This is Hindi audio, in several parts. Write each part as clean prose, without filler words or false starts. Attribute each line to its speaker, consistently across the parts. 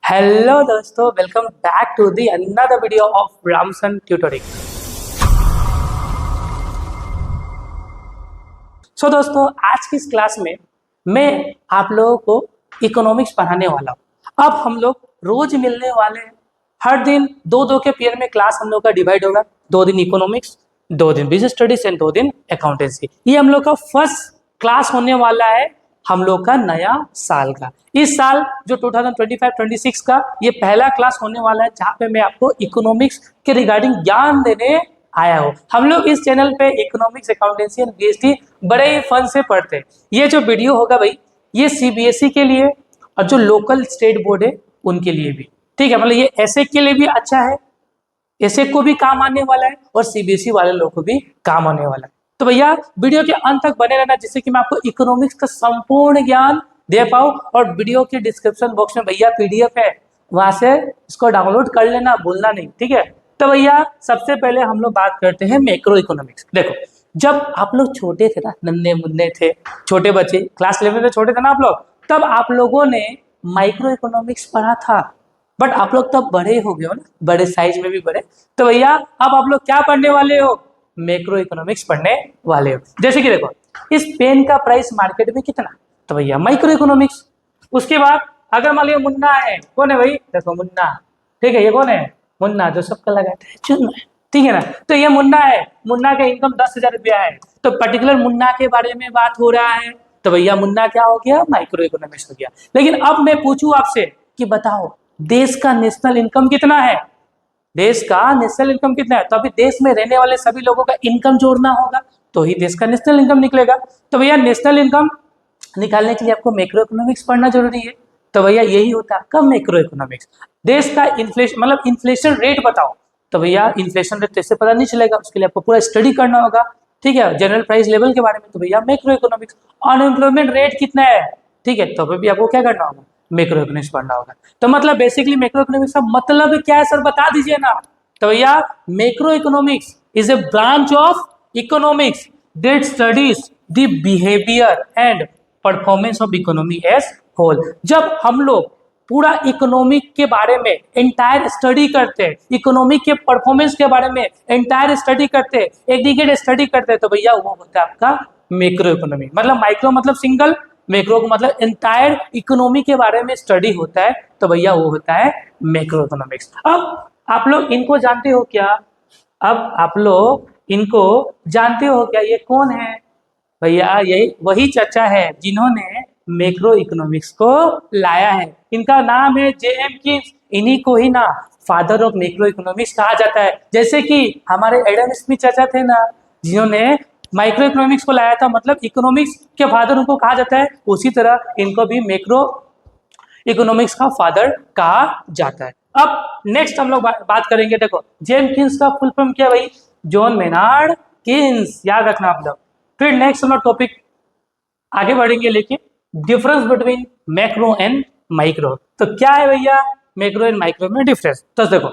Speaker 1: हेलो दोस्तों, welcome back to the another video of Ramsan tutorial. दोस्तों, आज की इस क्लास में मैं आप लोगों को इकोनॉमिक्स पढ़ाने वाला हूँ। अब हम लोग रोज मिलने वाले हैं। हर दिन दो दो के पेयर में क्लास हम लोग का डिवाइड होगा। 2 दिन इकोनॉमिक्स, 2 दिन बिजनेस स्टडीज एंड 2 दिन अकाउंटेंसी। ये हम लोग का फर्स्ट क्लास होने वाला है हम लोग का नया साल का। इस साल जो 2025-26 का ये पहला क्लास होने वाला है जहाँ पे मैं आपको इकोनॉमिक्स के रिगार्डिंग ज्ञान देने आया हूँ। हम लोग इस चैनल पे इकोनॉमिक्स, अकाउंटेंसी एंड जीएसटी बड़े ही फन से पढ़ते हैं। ये जो वीडियो होगा भाई, ये सीबीएसई के लिए और जो लोकल स्टेट बोर्ड है उनके लिए भी, ठीक है। मतलब ये ऐसे के लिए भी अच्छा है, ऐसे को भी काम आने वाला है और सीबीएसई वाले लोग को भी काम आने वाला है। तो भैया वीडियो के अंत तक बने रहना, जिससे कि मैं आपको इकोनॉमिक्स का संपूर्ण ज्ञान दे पाऊँ। और वीडियो के डिस्क्रिप्शन बॉक्स में भैया पीडीएफ है, वहां से इसको डाउनलोड कर लेना, भूलना नहीं, ठीक है। तो भैया सबसे पहले हम लोग बात करते हैं मैक्रो इकोनॉमिक्स। देखो, जब आप लोग छोटे थे ना, नन्हे मुन्ने थे, छोटे बच्चे, क्लास 11 में छोटे थे ना आप लोग, तब आप लोगों ने माइक्रो इकोनॉमिक्स पढ़ा था। बट आप लोग तब बड़े हो गए हो ना, बड़े साइज में भी बड़े। तो भैया अब आप लोग क्या पढ़ने वाले हो? मैक्रो इकोनॉमिक्स पढ़ने वाले हो। जैसे कि देखो, इस पेन का प्राइस मार्केट में कितना, तो भैया माइक्रो इकोनॉमिक्स। उसके बाद अगर मान लिया मुन्ना है, कौन है भाई? देखो मुन्ना, ठीक है। ये कौन है? मुन्ना, जो सबका लगाता है चुन, ठीक है ना। तो ये मुन्ना है, मुन्ना का इनकम 10,000 रुपया है। तो पर्टिकुलर मुन्ना के बारे में बात हो रहा है, तो भैया मुन्ना क्या हो गया? माइक्रो इकोनॉमिक्स हो गया। लेकिन अब मैं पूछूं आपसे कि बताओ, देश का नेशनल इनकम कितना है? देश का नेशनल इनकम कितना है? तो अभी देश में रहने वाले सभी लोगों का इनकम जोड़ना होगा, तो ही देश का नेशनल इनकम निकलेगा। तो भैया नेशनल इनकम निकालने के लिए आपको मैक्रो इकोनॉमिक्स पढ़ना जरूरी है। तो भैया यही होता है आपका मैक्रो इकोनॉमिक्स। देश का इन्फ्लेशन, मतलब इन्फ्लेशन रेट बताओ, तो भैया इन्फ्लेशन रेट कैसे पता नहीं चलेगा, उसके लिए आपको पूरा स्टडी करना होगा, ठीक है। जनरल प्राइस लेवल के बारे में, तो भैया मैक्रो इकोनॉमिक्स। अनएम्प्लॉयमेंट रेट कितना है, ठीक है, तो भी आपको क्या करना होगा? मैक्रो इकोनॉमिक्स पढ़ना होगा। तो मतलब बेसिकली मैक्रो इकोनॉमिक्स का मतलब क्या है सर, बता दीजिए ना। तो भैया macro economics is a branch of economics that studies the behaviour and performance of economy as whole. जब हम लोग पूरा इकोनॉमिक के बारे में एंटायर स्टडी करते हैं, इकोनॉमिक के परफॉर्मेंस के बारे में एंटायर स्टडी करते हैं, एग्रीगेट स्टडी करते हैं, तो भैया वो होता है आपका मैक्रो इकोनॉमी। मतलब माइक्रो मतलब सिंगल, मैक्रो को मतलब एंटायर इकोनॉमी के बारे में स्टडी होता है, तो भैया वो होता है मैक्रो इकोनॉमिक्स। अब आप लोग इनको जानते हो क्या? अब आप लोग इनको जानते हो क्या? ये कौन है भैया? यही वही चचा है जिन्होंने मैक्रो इकोनॉमिक्स को लाया है। इनका नाम है जेएम कीन्स। इन्हीं को ही ना फादर ऑफ मैक्रो इकोनॉमिक्स कहा जाता है। जैसे कि हमारे एडम स्मिथ चाचा थे ना, जिन्होंने माइक्रो इकोनॉमिक्स को लाया था, मतलब इकोनॉमिक्स के फादर उनको कहा जाता है, उसी तरह इनको भी मैक्रो इकोनॉमिक्स का फादर कहा जाता है। अब नेक्स्ट हम लोग बात करेंगे। देखो, जेम्स कीन्स का फुल फॉर्म क्या भाई? जॉन मेनार्ड कीन्स, याद रखना आप लोग। फिर नेक्स्ट हम लोग टॉपिक आगे बढ़ेंगे, लेकिन difference between macro and micro. तो क्या है भैया मैक्रो एंड माइक्रो में डिफरेंस? तो देखो,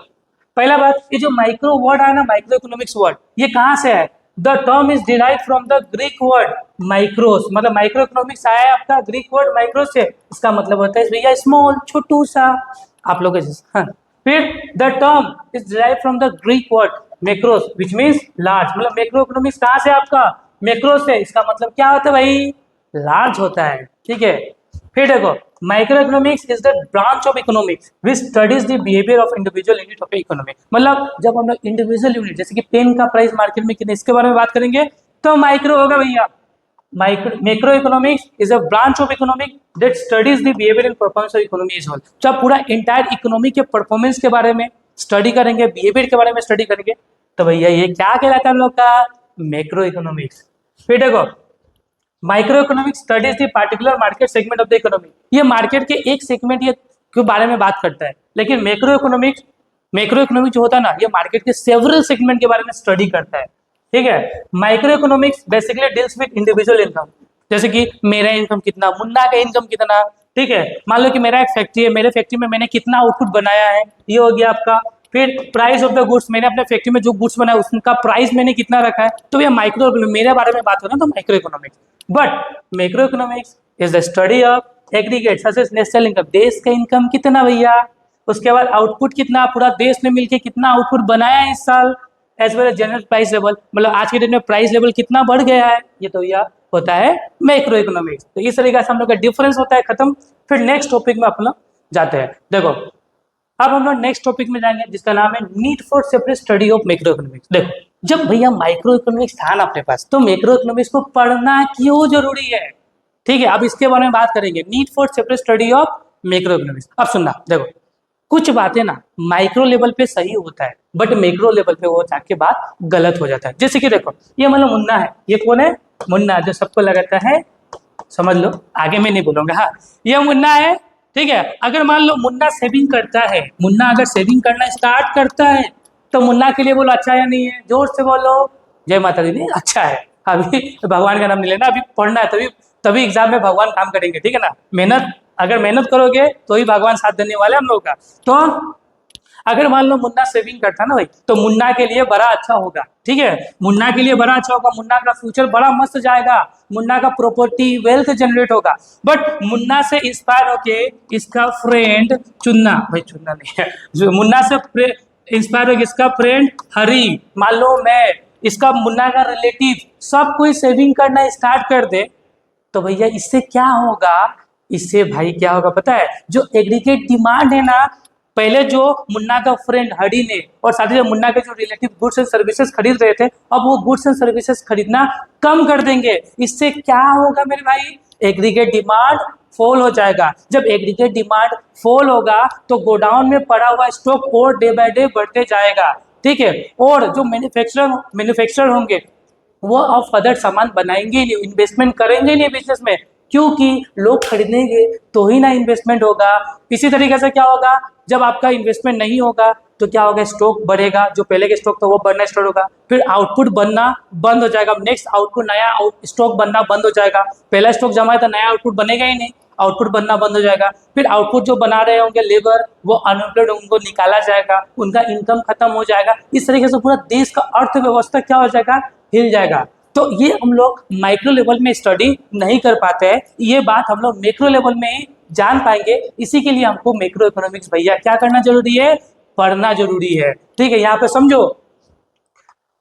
Speaker 1: पहला बात, ये जो माइक्रो वर्ड है ना, माइक्रो इकोनॉमिक्स वर्ड, ये कहाँ से है? The term is derive from the Greek word mikros. मतलब माइक्रो इकोनॉमिक्स आया है आपका ग्रीक वर्ड माइक्रोस से। इसका मतलब होता है भैया स्मॉल, छोटू सा, आप लोग हाँ। फिर the term is derive from the Greek word macros which means large. मतलब मैक्रो इकोनॉमिक्स कहाँ से आपका? मैक्रो से। इसका मतलब क्या होता है भाई? लार्ज होता है, ठीक है। फिर देखो, micro economics is the branch of economics which studies the behaviour of individual unit of economy. मतलब जब हम लोग इंडिविजुअल यूनिट, जैसे कि पेन का प्राइस मार्केट में कितने, इसके बारे में बात करेंगे, तो माइक्रो होगा भैया। Macro economics is a branch of economic that studies the behaviour and performance of economy as whole. जब पूरा इंटायर इकोनॉमी के परफॉर्मेंस के बारे में स्टडी करेंगे, बिहेवियर के बारे में स्टडी करेंगे, तो भैया ये क्या कहलाता है हम लोग का? Macro economics. फिर देखो, micro economics studies the particular market segment of the economy. ये मार्केट के एक सेगमेंट के बारे में बात करता है। लेकिन मैक्रो इकोनॉमिक्स जो होता है ना, ये मार्केट के सेवरल सेगमेंट के बारे में स्टडी करता है, ठीक है। Micro economics basically deals with individual income. जैसे कि मेरा इनकम कितना, मुन्ना का इनकम कितना, ठीक है। मान लो कि मेरा एक फैक्ट्री है, मेरे फैक्ट्री में मैंने कितना आउटपुट बनाया है, ये हो गया आपका। फिर प्राइस ऑफ द गुड्स, मैंने अपने फैक्ट्री में जो गुड्स बनाया उसका प्राइस मैंने कितना रखा है, तो ये माइक्रो, मेरे बारे में बात हो रहा है, तो micro economics. But macro economics is the study of aggregate such as national income. देश का इनकम कितना भैया? उसके बाद आउटपुट कितना, पूरा देश ने मिलकर कितना आउटपुट बनाया है इस साल, as well as general price level, मतलब आज के डेट में प्राइस लेवल कितना बढ़ गया है, ये तो यह होता है मैक्रो इकोनॉमिक्स। तो इस तरीके से हम लोग का डिफरेंस होता है खत्म। फिर नेक्स्ट टॉपिक में अपना जाते हैं। देखो अब हम लोग नेक्स्ट टॉपिक में जाएंगे जिसका नाम है need for separate study of macro economics. देखो जब भैया माइक्रो इकोनॉमिक्स था ना अपने पास, तो मैक्रो इकोनॉमिक्स को पढ़ना क्यों जरूरी है, ठीक है, अब इसके बारे में बात करेंगे, need for separate study of macro economics. अब सुनना, देखो कुछ बातें ना माइक्रो लेवल पे सही होता है बट मैक्रो लेवल पे वो जाके बात गलत हो जाता है। जैसे कि देखो ये मतलब मुन्ना है, ये कौन है, मुन्ना, जो सबको लगाता है, समझ लो, आगे मैं नहीं बोलूंगा। हाँ, ये मुन्ना है, ठीक है। अगर मान लो मुन्ना सेविंग करता है, मुन्ना अगर सेविंग करना स्टार्ट करता है तो मुन्ना के लिए बोलो अच्छा या नहीं है, जोर से बोलो, जय माता दी। नहीं, अच्छा है। अभी भगवान का नाम नहीं लेना, अभी पढ़ना है, तभी तभी एग्जाम में भगवान काम करेंगे, ठीक है ना। मेहनत, अगर मेहनत करोगे तो ही भगवान साथ देने वाले हम लोग का। तो अगर मान लो मुन्ना सेविंग करता ना भाई, तो मुन्ना के लिए बड़ा अच्छा होगा, ठीक है, मुन्ना के लिए बड़ा अच्छा होगा, मुन्ना का फ्यूचर बड़ा मस्त जाएगा, मुन्ना का प्रॉपर्टी वेल्थ जनरेट होगा। बट मुन्ना से इंस्पायर होके इसका फ्रेंड चुन्ना, भाई चुन्ना नहीं है, जो मुन्ना से इंस्पायर होके इसका फ्रेंड हरी, मान लो मैं, इसका मुन्ना का रिलेटिव, सब कोई सेविंग करना स्टार्ट कर दे, तो भैया इससे क्या होगा, इससे भाई क्या होगा पता है, जो एग्रीगेट डिमांड है ना, पहले जो मुन्ना का फ्रेंड हरी ने और साथ ही मुन्ना के जो रिलेटिव गुड्स एंड सर्विसेज खरीद रहे थे, अब वो गुड्स एंड सर्विसेज खरीदना कम कर देंगे। इससे क्या होगा मेरे भाई, एग्रीगेट डिमांड फॉल हो जाएगा। जब एग्रीगेट डिमांड फॉल होगा तो गोडाउन में पड़ा हुआ स्टॉक और डे बाय डे बढ़ते जाएगा, ठीक है। और जो मैन्युफैक्चरर होंगे वो अब फर्दर सामान बनाएंगे नहीं, इन्वेस्टमेंट करेंगे नहीं बिजनेस में, क्योंकि लोग खरीदेंगे तो ही ना इन्वेस्टमेंट होगा। इसी तरीके से क्या होगा, जब आपका इन्वेस्टमेंट नहीं होगा तो क्या होगा, स्टॉक बढ़ेगा, जो पहले के स्टॉक था वो बढ़ना स्टार्ट होगा, फिर आउटपुट बनना बंद हो जाएगा, नेक्स्ट आउटपुट नया स्टॉक बनना बंद हो जाएगा। पहला स्टॉक जमा है तो नया आउटपुट बनेगा ही नहीं, आउटपुट बनना बंद हो जाएगा। फिर आउटपुट जो बना रहे होंगे लेबर, वो अनएम्प्लॉयड, उनको निकाला जाएगा, उनका इनकम खत्म हो जाएगा। इस तरीके से पूरा देश का अर्थव्यवस्था क्या हो जाएगा, हिल जाएगा। तो ये हम लोग माइक्रो लेवल में स्टडी नहीं कर पाते हैं, ये बात हम लोग मैक्रो लेवल में ही जान पाएंगे। इसी के लिए हमको मैक्रो इकोनॉमिक्स भैया क्या करना जरूरी है, पढ़ना जरूरी है, ठीक है। यहाँ पे समझो,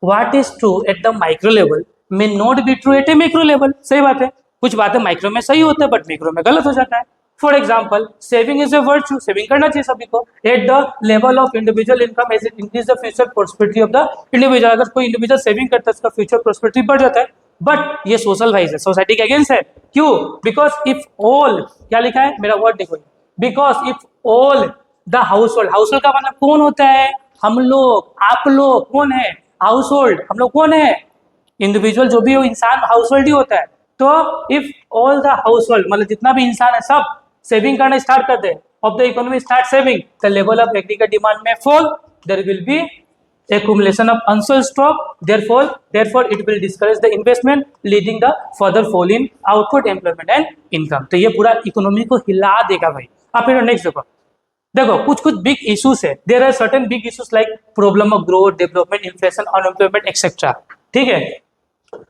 Speaker 1: what is true at the micro level may not be true eight A macro level. सही बात है, कुछ बातें माइक्रो में सही होते हैं बट मैक्रो में गलत हो जाता है। For example, saving is a virtue, saving करना चाहिए सभी को, at the level of individual income as it increase the future prosperity of the individual. अगर कोई इंडिविजुअल सेविंग करता है उसका फ्यूचर प्रोस्पेरिटी बढ़ जाता है, बट ये सोशल वाइज है, सोसाइटी के अगेंस्ट है। क्यों? बिकॉज इफ ऑल, क्या लिखा है मेरा वर्ड देखो, because if all the house hold, house hold का मतलब कौन होता है, हम लोग, आप लोग, कौन है हाउस होल्ड, हम लोग कौन है, इंडिविजुअल, जो भी हो इंसान हाउस होल्ड ही होता है। तो if all the house hold मतलब जितना भी इंसान है सब सेविंग करना स्टार्ट कर दे, of the economy start saving, the level of aggregate demand में fall, there will be accumulation of unsold stock, therefore it will discourage the investment, leading the further fall in output, employment and income। तो ये पूरा इकोनॉमी को हिला देगा भाई। आप फिर नेक्स्ट देखो, देखो कुछ बिग इश्यूज है, there are certain big issues like problem of growth, development, inflation, unemployment etcetera, ठीक है,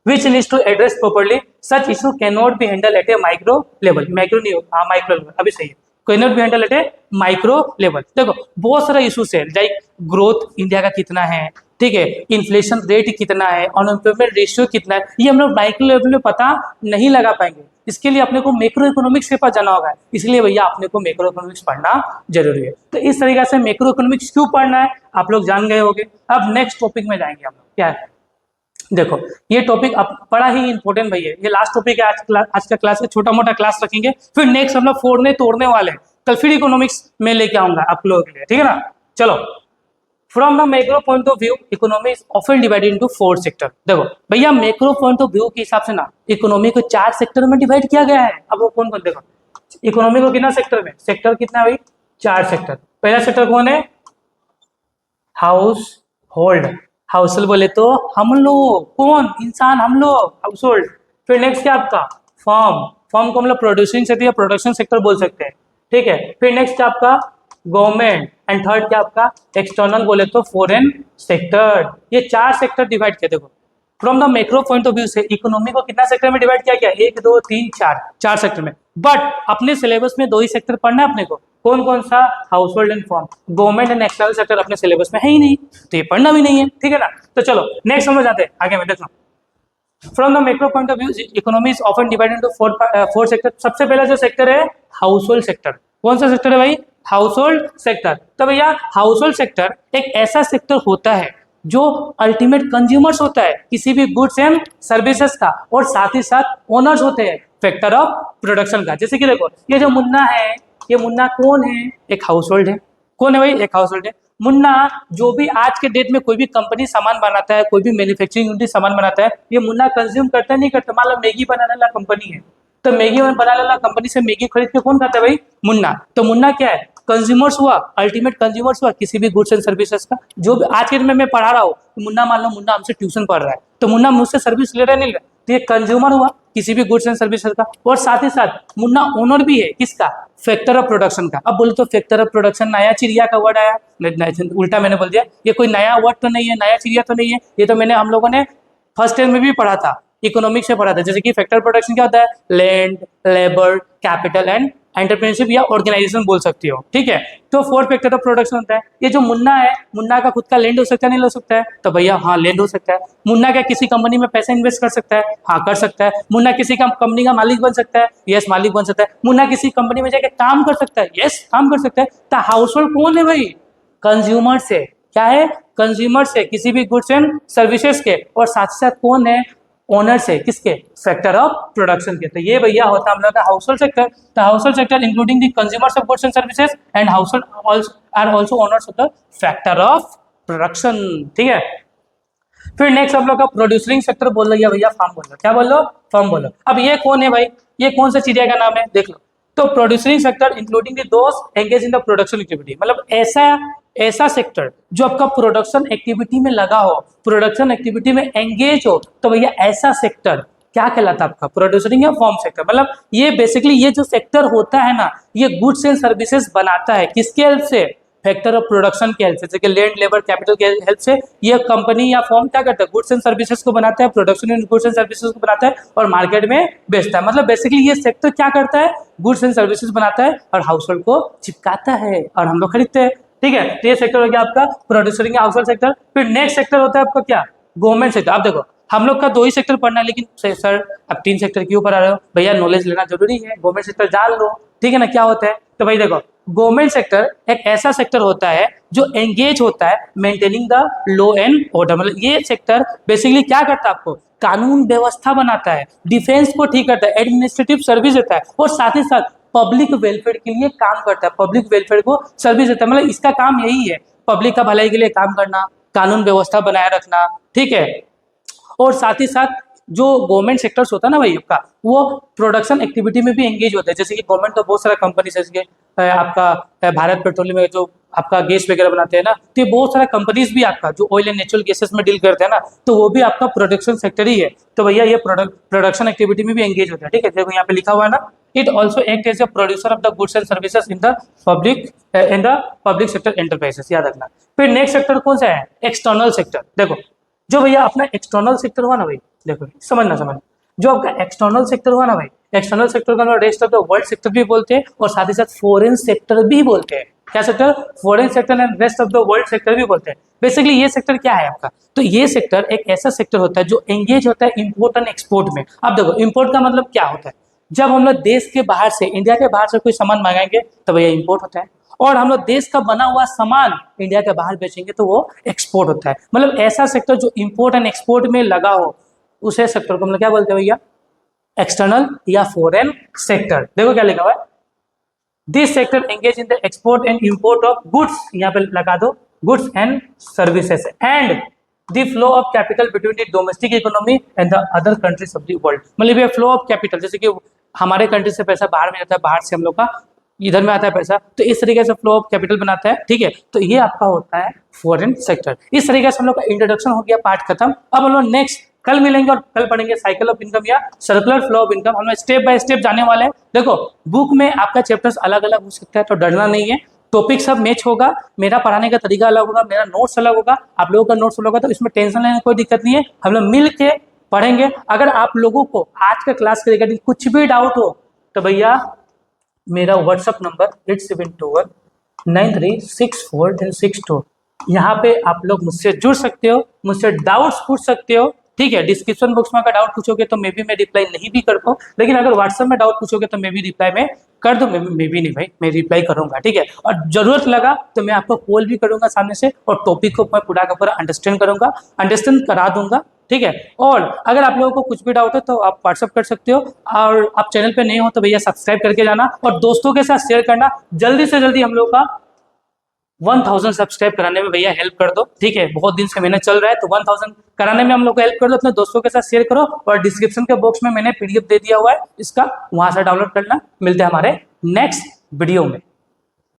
Speaker 1: which needs to address properly, such issue cannot be handled at a micro level, macro नहीं होगा, हाँ माइक्रो लेवल, अभी सही है, cannot be handled at a micro level. देखो बहुत सारा इश्यूज है, लाइक ग्रोथ इंडिया का कितना है, ठीक है, इन्फ्लेशन रेट कितना है, अनएम्प्लॉयमेंट रेशियो कितना है, ये हम लोग माइक्रो लेवल में पता नहीं लगा पाएंगे। इसके लिए अपने को मैक्रो इकोनॉमिक्स के पास जाना होगा, इसलिए भैया अपने को मैक्रो इकोनॉमिक्स पढ़ना जरूरी है। तो इस तरीके से मैक्रो इकोनॉमिक्स क्यों पढ़ना है आप लोग जान गए होंगे। अब नेक्स्ट टॉपिक में जाएंगे हम लोग, क्या है, देखो ये टॉपिक अब बड़ा ही इंपॉर्टेंट भैया, ये लास्ट टॉपिक है आज का क्लास का, छोटा मोटा क्लास रखेंगे, फिर नेक्स्ट हम लोग फोड़ने तोड़ने वाले हैं, कल फिर इकोनॉमिक्स में लेके आऊंगा आप लोगों के लिए, ठीक है ना। चलो, from the macro point of view economy is often divided into 4 sector. देखो भैया मैक्रो पॉइंट ऑफ व्यू के हिसाब से ना इकोनॉमी को 4 सेक्टर में डिवाइड किया गया है। अब वो कौन कौन, देखो इकोनॉमी को कितना सेक्टर में, सेक्टर कितना भाई, 4 सेक्टर। पहला सेक्टर कौन है, हाउस होल्ड, हाउस होल्ड बोले तो हम लोग, कौन, इंसान, हम लोग, हाउस होल्ड। फिर नेक्स्ट क्या आपका, फॉर्म, फॉर्म को हम लोग प्रोड्यूसिंग सेक्टर या प्रोडक्शन सेक्टर बोल सकते हैं, ठीक है। फिर नेक्स्ट क्या आपका गवर्नमेंट, एंड थर्ड क्या आपका एक्सटर्नल बोले तो फॉरेन सेक्टर। ये 4 सेक्टर डिवाइड किया। देखो from the macro point of view से इकोनॉमी को कितना सेक्टर में डिवाइड किया गया, 1 2 3 4 सेक्टर में। बट अपने सिलेबस में दो ही सेक्टर पढ़ना है अपने को। कौन कौन सा? House hold and form. Government and external sector अपने सिलेबस में है ही नहीं, तो ये पढ़ना भी नहीं है, ठीक है ना। तो चलो नेक्स्ट समझ आते हैं आगे में, देखो from the macro point of view economy is often divided into four sector. सबसे पहला जो सेक्टर है हाउस होल्ड सेक्टर। कौन सा सेक्टर है भाई? House hold sector. तो भैया हाउस होल्ड सेक्टर एक ऐसा सेक्टर होता है जो अल्टीमेट कंज्यूमर्स होता है किसी भी गुड्स एंड सर्विसेज का, और साथ ही साथ ओनर्स होते हैं फैक्टर ऑफ प्रोडक्शन का। जैसे कि देखो ये जो मुन्ना है, ये मुन्ना कौन है? एक हाउस होल्ड है। कौन है भाई? एक हाउस होल्ड है। मुन्ना जो भी आज के डेट में कोई भी कंपनी सामान बनाता है, कोई भी मैन्युफैक्चरिंग यूनिट सामान बनाता है, ये मुन्ना कंज्यूम करता है नहीं करता? मान लो मैगी बनाने वाला कंपनी है, तो मैगी बनाने वाला कंपनी से मैगी खरीद के कौन खाता है भाई? मुन्ना। तो मुन्ना क्या है? कंज्यूमर्स हुआ, अल्टीमेट कंज्यूमर्स हुआ किसी भी गुड्स एंड सर्विसेज का। जो भी आज के दिन में मैं पढ़ा रहा हूँ, तो मुन्ना मान लो मुन्ना हमसे ट्यूशन पढ़ रहा है, तो मुन्ना मुझसे सर्विस ले रहा है नहीं ले रहा, तो ये कंज्यूमर हुआ किसी भी गुड्स एंड सर्विसेज का। और साथ ही साथ मुन्ना ओनर भी है किसका? फैक्टर ऑफ प्रोडक्शन का। अब बोलो तो फैक्टर ऑफ प्रोडक्शन नया चिड़िया का वर्ड आया? उल्टा मैंने बोल दिया, ये कोई नया वर्ड तो नहीं है, नया चिड़िया तो नहीं है, ये तो मैंने हम लोगों ने फर्स्ट ईयर में भी पढ़ा था, इकोनॉमिक्स से पढ़ा था। जैसे कि फैक्टर प्रोडक्शन क्या होता है? Land, labour, capital and entrepreneurship या ऑर्गेनाइजेशन बोल सकती हो, ठीक है। तो फोर फैक्टर ऑफ प्रोडक्शन होता है। ये जो मुन्ना है, मुन्ना का खुद का लैंड हो सकता है नहीं हो सकता है? तो भैया हाँ लैंड हो सकता है। मुन्ना क्या किसी कंपनी में पैसा इन्वेस्ट कर सकता है? हाँ कर सकता है। मुन्ना किसी का कंपनी का मालिक बन सकता है? यस मालिक बन सकता है। मुन्ना किसी कंपनी में जाकर काम कर सकता है? यस काम कर सकता है। तो हाउस होल्ड कौन है भाई? कंज्यूमर से। क्या है? कंज्यूमर से किसी भी गुड्स एंड सर्विसेज के, और साथ साथ कौन है? ओनर से किसके? फैक्टर ऑफ प्रोडक्शन के। तो ये भैया होता है हम लोग का हाउस होल्ड सेक्टर। तो household sector including the consumers of goods and services and household are also owners of the factor of production, ठीक है। फिर नेक्स्ट हम लोग का प्रोड्यूसरिंग सेक्टर बोल रही है भैया, फार्म बोलो। क्या बोलो? फार्म बोलो। अब ये कौन है भाई? ये कौन सा चिड़िया का नाम है? देख लो। तो प्रोड्यूसरिंग सेक्टर इंक्लूडिंग द दोस्त engage in the production activity, मतलब ऐसा सेक्टर जो आपका प्रोडक्शन एक्टिविटी में लगा हो, प्रोडक्शन एक्टिविटी में एंगेज हो, तो भैया ऐसा सेक्टर क्या कहलाता है आपका? प्रोड्यूसरिंग या फॉर्म सेक्टर। मतलब ये बेसिकली ये जो सेक्टर होता है ना, ये गुड्स एंड सर्विसेज बनाता है किसके हेल्प से? फैक्टर ऑफ प्रोडक्शन के हेल्प से, जैसे कि लैंड, लेबर, कैपिटल के हेल्प से ये कंपनी या फॉर्म क्या करता है? गुड्स एंड सर्विसेज को बनाता है, production and goods and services को बनाता है और मार्केट में बेचता है। मतलब बेसिकली ये सेक्टर क्या करता है? गुड्स एंड सर्विसेज बनाता है और हाउस होल्ड को चिपकाता है और हम लोग खरीदते हैं, ठीक है। तो ये सेक्टर हो गया आपका प्रोड्यूसरिंग हाउस होल्ड सेक्टर। फिर नेक्स्ट सेक्टर होता है आपका क्या? Government sector. आप देखो हम लोग का दो ही सेक्टर पढ़ना है, लेकिन सर अब तीन सेक्टर क्यों पढ़ा रहे हो? भैया नॉलेज लेना जरूरी है, गवर्नमेंट सेक्टर जान लो, ठीक है ना। क्या होता है? तो भाई देखो गवर्नमेंट सेक्टर एक ऐसा सेक्टर होता है जो एंगेज होता है maintaining the law and order. मतलब ये सेक्टर बेसिकली क्या करता है? आपको कानून व्यवस्था बनाता है, डिफेंस को ठीक करता है, एडमिनिस्ट्रेटिव सर्विस देता है और साथ ही साथ पब्लिक वेलफेयर के लिए काम करता है, पब्लिक वेलफेयर को सर्विस देता है। मतलब इसका काम यही है, पब्लिक का भलाई के लिए काम करना, कानून व्यवस्था बनाए रखना, ठीक है। और साथ ही साथ जो गवर्नमेंट सेक्टर्स होता है ना भाई आपका, वो प्रोडक्शन एक्टिविटी में भी एंगेज होता है। जैसे कि गवर्नमेंट का बहुत सारा कंपनी है, जैसे आपका भारत पेट्रोलियम में जो आपका गैस वगैरह बनाते हैं ना, तो ये बहुत सारा कंपनीज भी आपका जो ऑयल एंड नेचुरल गैसेस में डील करते हैं ना, तो वो भी आपका प्रोडक्शन सेक्टर ही है। तो भैया ये प्रोडक्शन एक्टिविटी में भी एंगेज होता है, ठीक है। देखो यहाँ पे लिखा हुआ है ना, it also act as a producer of the goods and services in the public sector enterprises, याद रखना। फिर नेक्स्ट सेक्टर कौन सा है? External sector. देखो जो भैया अपना एक्सटर्नल सेक्टर हुआ ना भाई, देखो समझना जो आपका एक्सटर्नल सेक्टर हुआ ना भाई, एक्सटर्नल सेक्टर का rest of the world sector भी बोलते हैं और साथ ही साथ फॉरेन सेक्टर भी बोलते हैं। क्या sector? Foreign sector and rest of the world sector भी बोलते हैं। बेसिकली ये सेक्टर क्या है आपका? तो ये सेक्टर एक ऐसा सेक्टर होता है जो एंगेज होता है इंपोर्ट एंड एक्सपोर्ट में। अब देखो इंपोर्ट का मतलब क्या होता है? जब हम लोग देश के बाहर से, इंडिया के बाहर से कोई सामान मंगाएंगे तो भैया इंपोर्ट होता है, और हम लोग देश का बना हुआ सामान इंडिया के बाहर बेचेंगे तो वो एक्सपोर्ट होता है। मतलब ऐसा सेक्टर जो इंपोर्ट एंड एक्सपोर्ट में लगा हो, उसे सेक्टर को हम लोग क्या बोलते हैं भैया? एक्सटर्नल या फॉरेन सेक्टर। देखो क्या लिखा हुआ है, this sector engage in the export and import of goods, यहाँ पे लगा दो, goods and services and the flow of capital between the domestic economy and the other countries of the world. मतलब ये फ्लो ऑफ कैपिटल, जैसे कि हमारे कंट्री से पैसा बाहर में जाता है, बाहर से हम लोग का इधर में आता है पैसा, तो इस तरीके से फ्लो ऑफ कैपिटल बनाता है, ठीक है। तो ये आपका होता है फॉरेन सेक्टर। इस तरीके से हम लोग का इंट्रोडक्शन हो गया, पार्ट खत्म। अब हम लोग नेक्स्ट कल मिलेंगे और कल पढ़ेंगे साइकिल ऑफ इनकम या सर्कुलर फ्लो ऑफ इनकम। हम लोग स्टेप बाय स्टेप जाने वाले हैं। देखो बुक में आपका चैप्टर्स अलग अलग हो सकता है, तो डरना नहीं है, टॉपिक सब मैच होगा, मेरा पढ़ाने का तरीका अलग होगा, मेरा नोट्स अलग होगा, आप लोगों का नोट्स अलग होगा, तो इसमें टेंशन लेने की कोई दिक्कत नहीं है। हम लोग मिल के पढ़ेंगे। अगर आप लोगों को आज का क्लास के रिगार्डिंग कुछ भी डाउट हो तो भैया मेरा व्हाट्सअप नंबर 8721936462, यहाँ पे आप लोग मुझसे जुड़ सकते हो, मुझसे डाउट्स पूछ सकते हो। ठीक है, डिस्क्रिप्शन बॉक्स में अगर डाउट पूछोगे तो मे बी मैं रिप्लाई नहीं भी कर पाऊँ, लेकिन अगर व्हाट्सएप में डाउट पूछोगे तो मे बी रिप्लाई मैं कर दूँ, मे बी नहीं भाई, मैं रिप्लाई करूंगा। ठीक है, और जरूरत लगा तो मैं आपको कॉल भी करूंगा सामने से, और टॉपिक को मैं पूरा का पूरा अंडरस्टैंड करा दूंगा। ठीक है, और अगर आप लोगों को कुछ भी डाउट है तो आप व्हाट्सअप कर सकते हो, और आप चैनल पे नए हो तो भैया सब्सक्राइब करके जाना, और दोस्तों के साथ शेयर करना। जल्दी से जल्दी हम लोग का 1000 सब्सक्राइब कराने में भैया हेल्प कर दो। ठीक है, बहुत दिन से मेहनत चल रहा है, तो 1000 कराने में हम लोग को हेल्प कर दो, अपने दोस्तों के साथ शेयर करो, और डिस्क्रिप्शन के बॉक्स में मैंने PDF दे दिया हुआ है इसका, वहां से डाउनलोड करना। मिलते हैं हमारे नेक्स्ट वीडियो में।